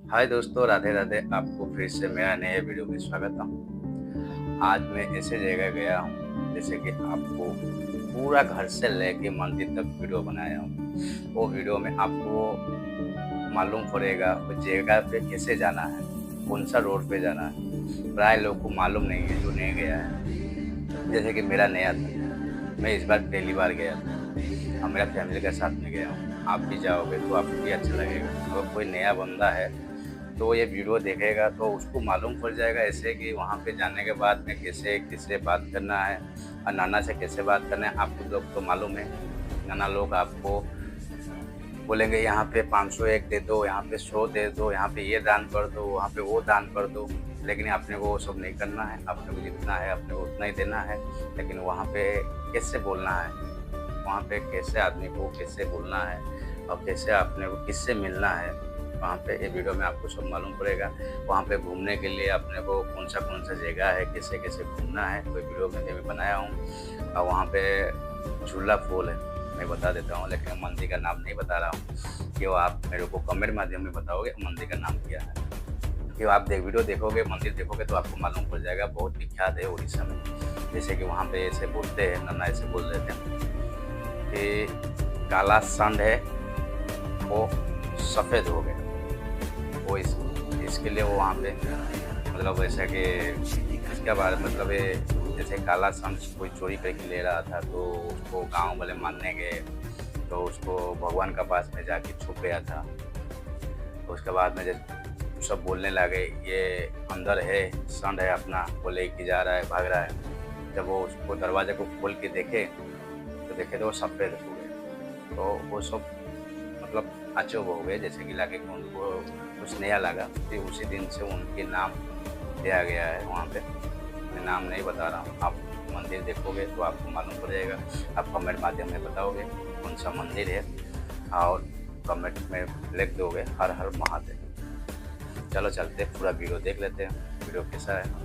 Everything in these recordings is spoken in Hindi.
हाय दोस्तों, राधे राधे। आपको फिर से मेरा नए वीडियो में स्वागत है। आज मैं ऐसे जगह गया हूँ जैसे कि आपको पूरा घर से लेके मंदिर तक वीडियो बनाया हूँ। वो वीडियो में आपको मालूम पड़ेगा उस जगह पे कैसे जाना है, कौन सा रोड पे जाना है। प्राय लोग को मालूम नहीं है जो नहीं गया है। जैसे कि मेरा नया था, मैं इस बार पहली बार गया था और मेरा फैमिली के साथ में गया हूँ। आप भी जाओगे तो आपको भी अच्छा लगेगा। अगर कोई नया बंदा है तो ये वीडियो देखेगा तो उसको मालूम पड़ जाएगा ऐसे कि वहाँ पे जाने के बाद में कैसे किससे बात करना है और नाना से कैसे बात करना है। आपको लोग तो मालूम है, नाना लोग आपको बोलेंगे यहाँ पे 501 दे दो, यहाँ पे 100 दे दो, यहाँ पे ये दान कर दो, वहाँ पे वो दान कर दो। लेकिन अपने को वो सब नहीं करना है। अपने को जितना है अपने को उतना ही देना है। लेकिन वहाँ पे कैसे बोलना है, वहाँ पे कैसे आदमी को कैसे बोलना है और कैसे अपने को किससे मिलना है, वहाँ पे ये वीडियो में आपको सब मालूम पड़ेगा। वहाँ पे घूमने के लिए अपने को कौन सा जगह है, कैसे कैसे घूमना है, कोई वीडियो में मैं बनाया हूँ। और वहाँ पे झूला फॉल है, मैं बता देता हूँ, लेकिन मंदिर का नाम नहीं बता रहा हूँ। कि वो आप मेरे को कमेंट माध्यम में बताओगे मंदिर का नाम क्या है। कि आप वीडियो देखोगे, मंदिर देखोगे तो आपको मालूम पड़ जाएगा। बहुत विख्यात है उड़ीसा में। जैसे कि वहाँ पे ऐसे बोलते हैं, नन्ना ऐसे बोल देते हैं कि काला सांड है वो सफ़ेद हो गया। वो इसके लिए वो वहाँ पे मतलब ऐसा कि इसके बारे मतलब ये जैसे काला सांड कोई चोरी करके ले रहा था तो उसको गांव वाले मानने गए तो उसको भगवान का पास में जाके छुप गया था। तो उसके बाद में जब सब बोलने लगे ये अंदर है, सांड है अपना, वो लेके जा रहा है, भाग रहा है। जब वो उसको दरवाजे को खोल के देखे तो वो सफ़ेद हो गए। तो वो सब मतलब अचूब हो गए, जैसे कि लगे कि उनको कुछ नया लगा। फिर उसी दिन से उनके नाम दिया गया है वहाँ पे। मैं नाम नहीं बता रहा हूँ, आप मंदिर देखोगे तो आपको मालूम पड़ जाएगा। आप कमेंट माध्यम में बताओगे कौन सा मंदिर है और कमेंट में लिख दोगे हर हर महादेव। चलो चलते पूरा वीडियो देख लेते हैं, वीडियो कैसा है।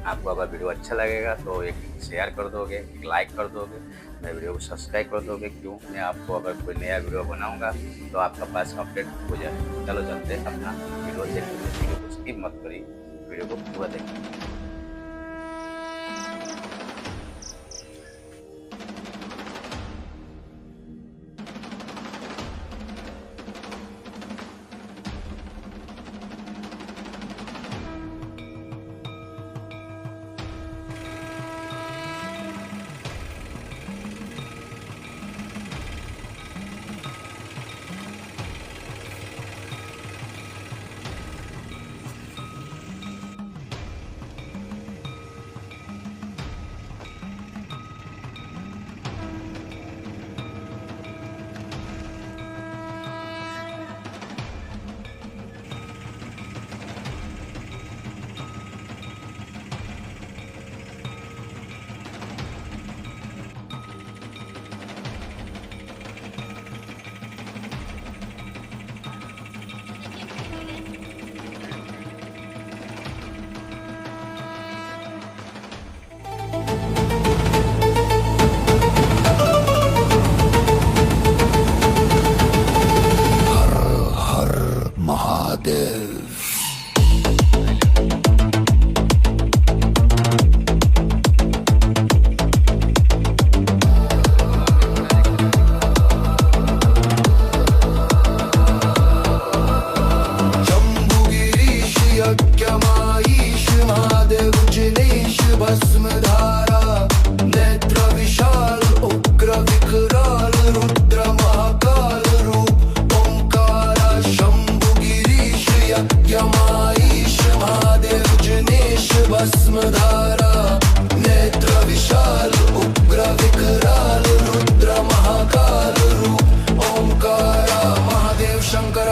आपको अगर वीडियो अच्छा लगेगा तो एक शेयर कर दोगे, एक लाइक कर दोगे, मेरे वीडियो को सब्सक्राइब कर दोगे। क्यों, मैं आपको अगर कोई नया वीडियो बनाऊंगा तो आपका पास अपडेट हो जाए। चलो चलते अपना वीडियो देखते हैं। वीडियो को स्किप मत करिए, वीडियो को पूरा देखिए।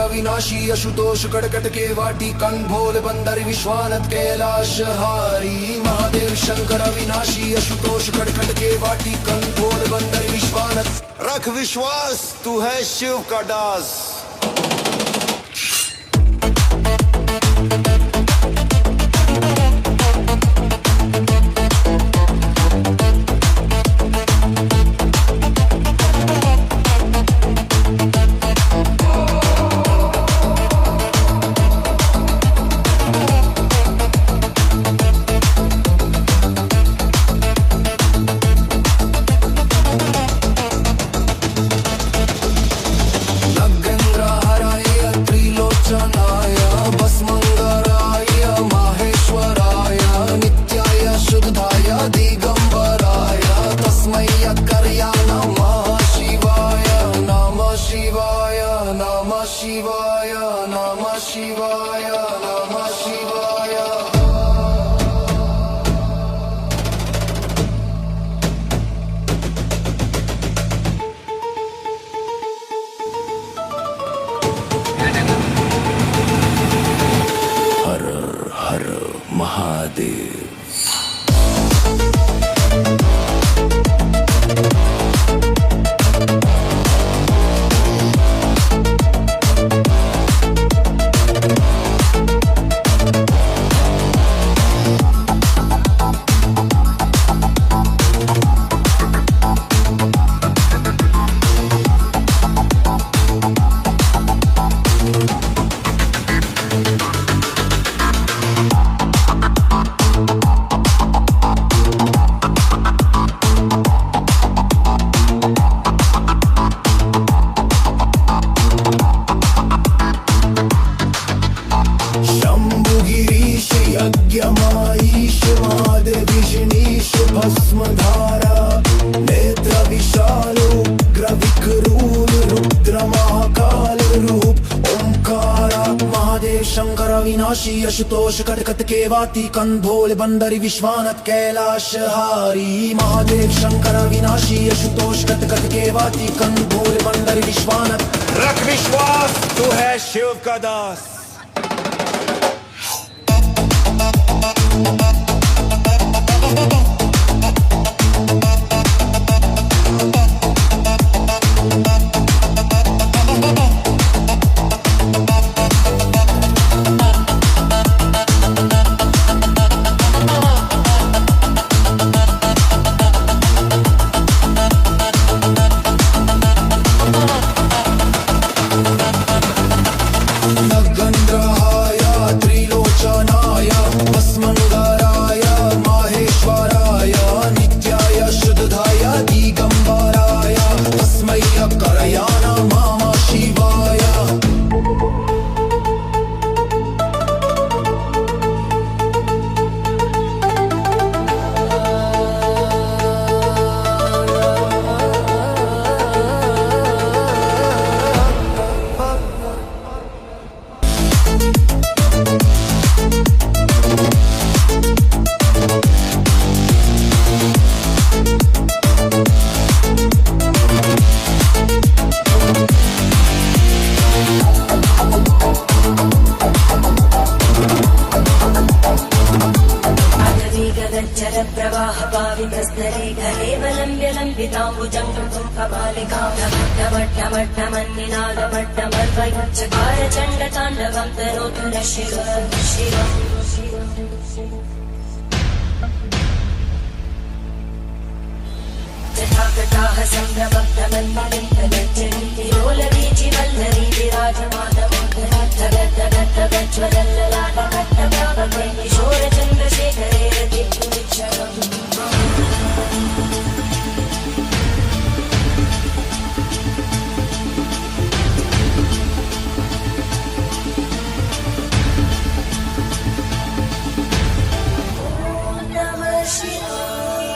अविनाशी अशुतोष कड़कट के वाटी कनभोल बंदर विश्वानत कैलाश हारी। महादेव शंकर अविनाशी अशुतोष कड़कट के वाटी कनभोल बंदर विश्वानत। रख विश्वास, तू है शिव का दास। शिवाय नमः शिवाय। हर हर महादेव। शंभुगिरीश यज्ञमाईश महादेवीशनीश भस्मधारा नेत्र विशाल उग्र विकरूल रुद्र महाकाल रूप ओंकारा। महादेव शंकर अविनाशी आशुतोष कटकट केवाती कंधोल बंदरी विश्वानत कैलाश हारी। महादेव शंकर अविनाशी आशुतोष कटकट केवाती कंधोल बंदरी विश्वानत। रख विश्वास तू है शिव का दास। नगंद्रहाय त्रिलोचनाय भस्मंगराय माहेश्वराय नित्याय शुद्धाय दिगंबराय तस्मै करयान नमः शिवाय। प्रवाह पावितस्तरे घरे वलम्ब्य लम्बिताम्बुजं कपालिकां नमट्टमट्टमन्निनादमट्टमर्वयच्चकार चण्डताण्डवं तनोतु नः शिव शिव। जटाकटाः सम्भ्रमब्धमन्मलिन्दगज्जरी तिरोलवीचि वल्लरी विराजमानमोद्धगद्धगद्धगज्ज्वलल्ललाटकट्टभावके किशोरचन्द्रशेखरे रतिपुनिच्छरम्। नमः शिवाय।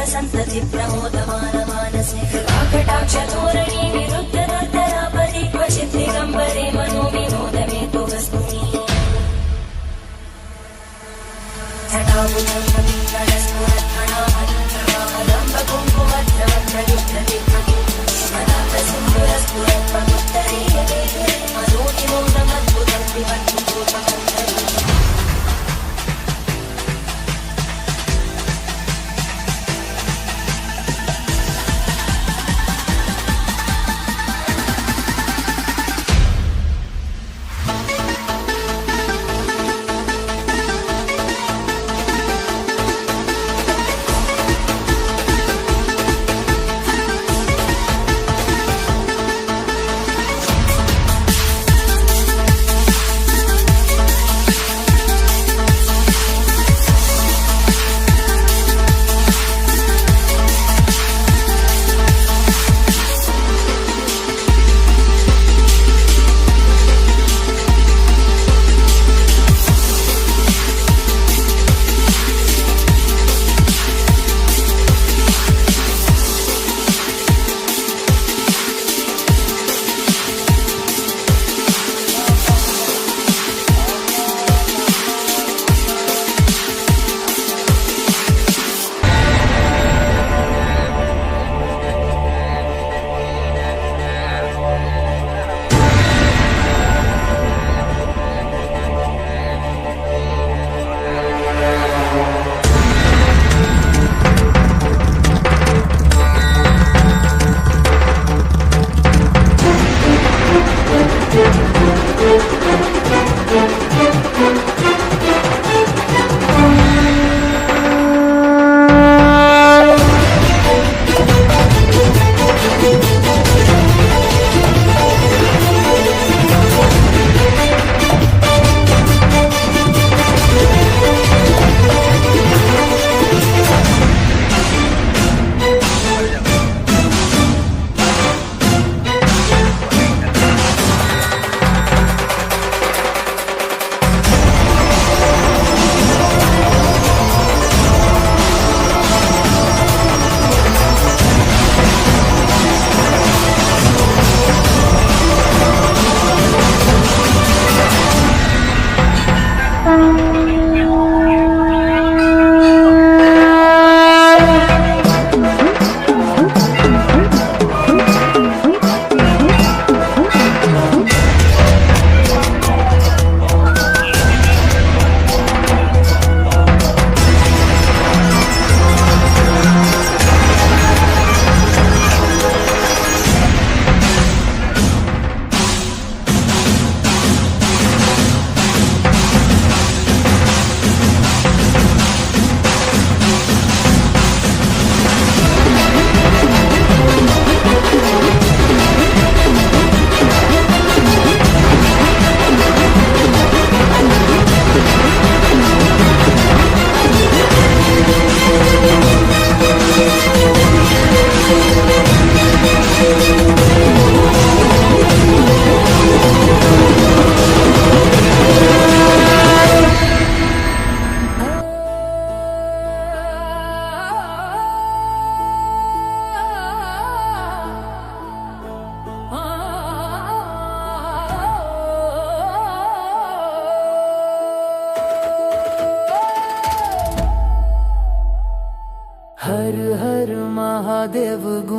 संतति प्रमोदमान मानसे कृपाकटाक्ष धोरणी विरुद्ध दर्दरापरि क्वचित् दिगम्बरे मनो विनोदमे तु वस्तुनि जटाभुजं मंगलस्फुरत्फणामलम्ब कुङ्कुमद्रवप्रयुक्तदिग्मति स्मरातसिन्दुरस्फुरत्पमुत्तरे मनोनिमोदमद्भुतं विवत्पुरूपकन्दरी।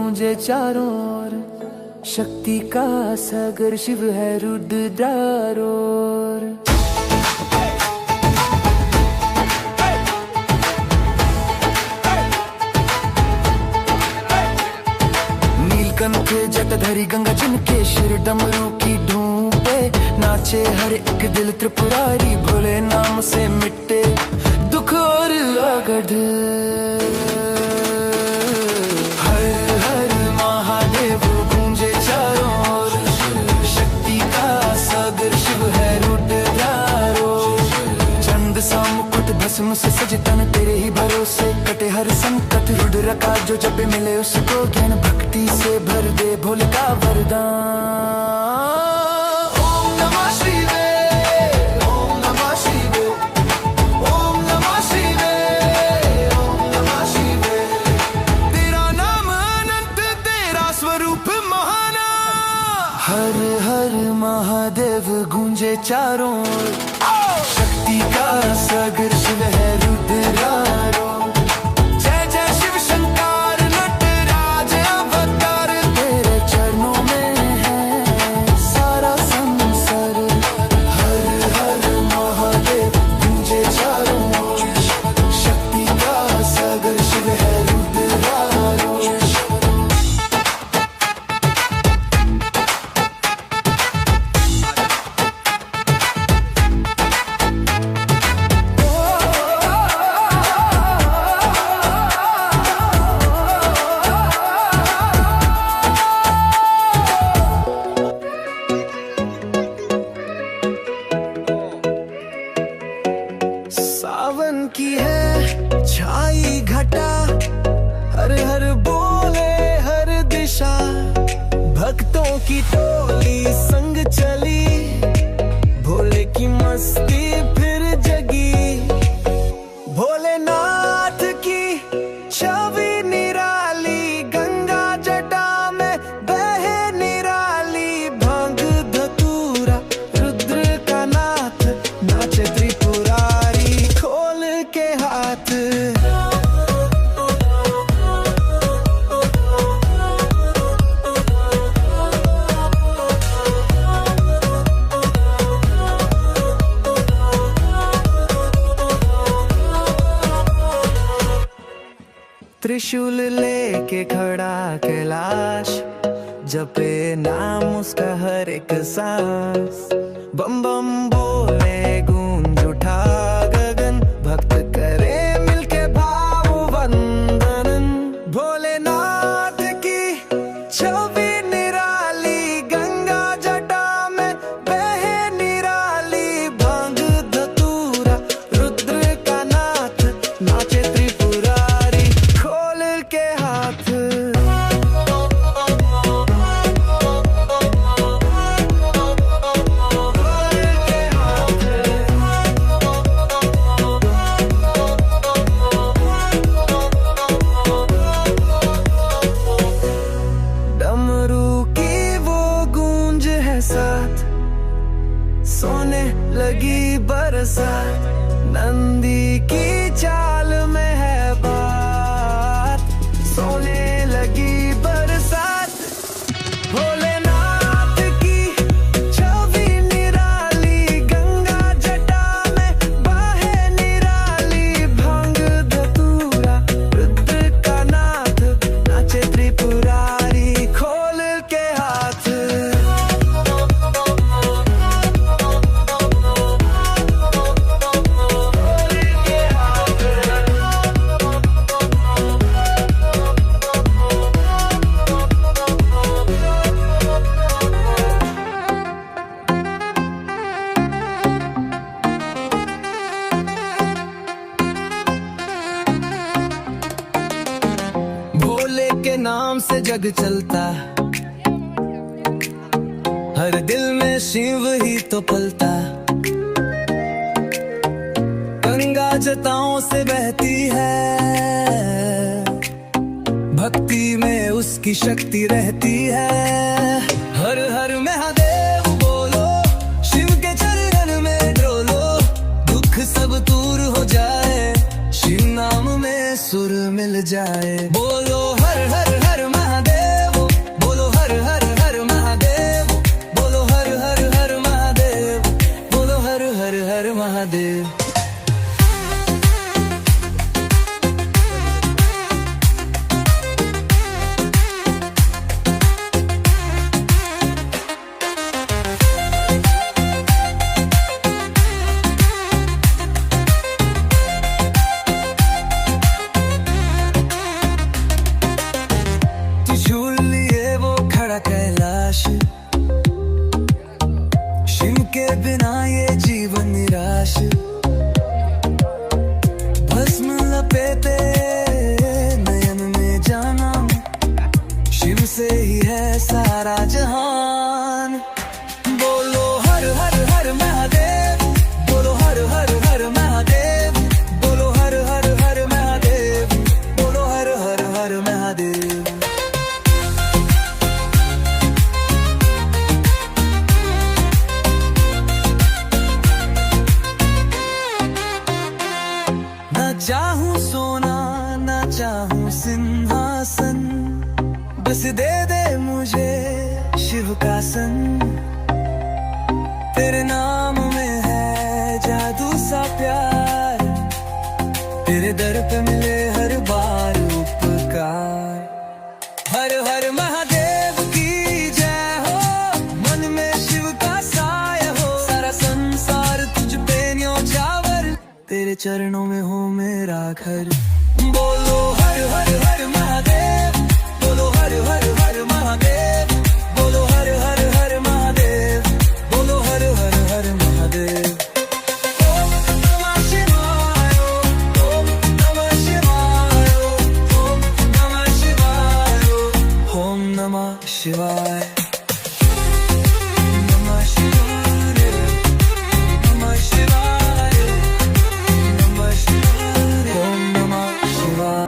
गूंजे चारों ओर, शक्ति का सागर शिव है रुद्रारोर। नीलकंठ जटाधारी गंगा जिनके शिर डमरू की धूम पे, नाचे हर एक दिल त्रिपुरारी, भोले नाम से मिटे दुख और अगध। हर हर महादेव गूंजे चारों ओर, शक्ति का सागर शिव है रुद्रारोर। चंद सा मुकुट भस्म से सजे तन तेरे ही भरोसे, कटे हर संकट रुद्र का जो जब भी मिले उसको ज्ञान भक्ति से भर दे भोले का वरदान। ओम नमः शिवे, ओम नमः शिवे, ओम नमः शिवे, ओम नमः शिवे। तेरा नाम अनंत, तेरा स्वरूप महान। हर हर महादेव गूंजे चारों ओर, शक्ति का सागर शिव है रुद्रारोर। जय जय शिव शंकर नटराज अवतार, तेरे चरणों में है सारा संसार। हर हर महादेव गूंजे चारों ओर, शक्ति का सागर शिव है रुद्रारोर। सावन की है छाई घटा, हर हर बोले हर दिशा, भक्तों की टोली संग चली, भोले की मस्ती फिर जगी। भोलेनाथ की छवि निराली, गंगा जटा में बहे निराली, भांग धतूरा रुद्र का नाथ, नाचे त्रिपुरारी खोल के हाथ। त्रिशूल लेके खड़ा कैलाश, जपे नाम उसका हर एक सांस। बम बम बोले गूंज उठा गगन, भक्त करे मिलके भाव वंदन। भोलेनाथ की छवि निराली, गंगा जटा में बहे निराली, भांग धतूरा रुद्र का नाथ, नाचे त्रिपुरारी खोल के हाथ। डमरू की वो गूंज है साथ, सोने लगी बरसात, नंदी की चाल में है बात, सोने लगी बरसात। भोलेनाथ की छवि निराली, गंगा जटा में बहे निराली, भांग धतूरा रुद्र का नाथ, नाचे त्रिपुरारी खोल के हाथ। भोले के नाम से जग चलता, हर दिल में शिव ही तो पलता। गंगा जटाओं से बहती है, भक्ति में उसकी शक्ति रहती है। हर हर महादेव बोलो, शिव के चरण में डोलो, दुख सब दूर हो जाए, शिव नाम में सुर मिल जाए। बोलो हर हर हर महादेव। इनसे ही है सारा जहान। बोलो हर हर हर महादेव, बोलो हर हर हर महादेव, बोलो हर हर हर महादेव, बोलो हर हर हर महादेव। ना चाहूं सोना ना चाहूं सिंहासन, बस दे दे मुझे शिव का सन। तेरे नाम में है जादू सा प्यार, तेरे दर पे मिले हर बार उपकार। हर हर महादेव की जय हो, मन में शिव का साया हो, सारा संसार तुझ पे न्योछावर, तेरे चरणों में हो मेरा घर। बोलो हर हर हर महादेव, बोलो हर हर हर महादेव, बोलो हर हर हर महादेव, बोलो हर हर हर महादेव। ओम नमः शिवाय, ओम नमः शिवाय, ओम नमः शिवाय, ओम नमः शिवाय। नमः शिवाय, नमः शिवाय, नमः शिवाय, ओम नमः शिवाय।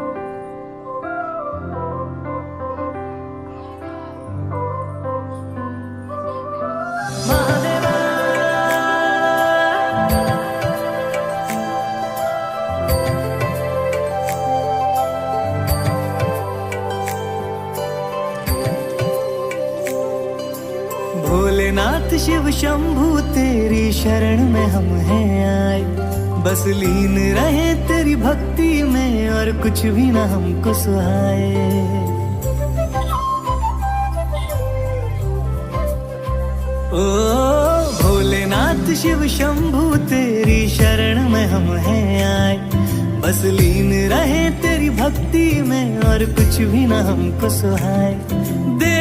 भोलेनाथ शिव शंभू तेरी शरण में हम हैं आए, बस लीन रहे तेरी भक्ति में और कुछ भी ना हमको सुहाए। ओ भोलेनाथ शिव शंभू तेरी शरण में हम हैं आए, बस लीन रहे तेरी भक्ति में और कुछ भी ना हमको सुहाए। दे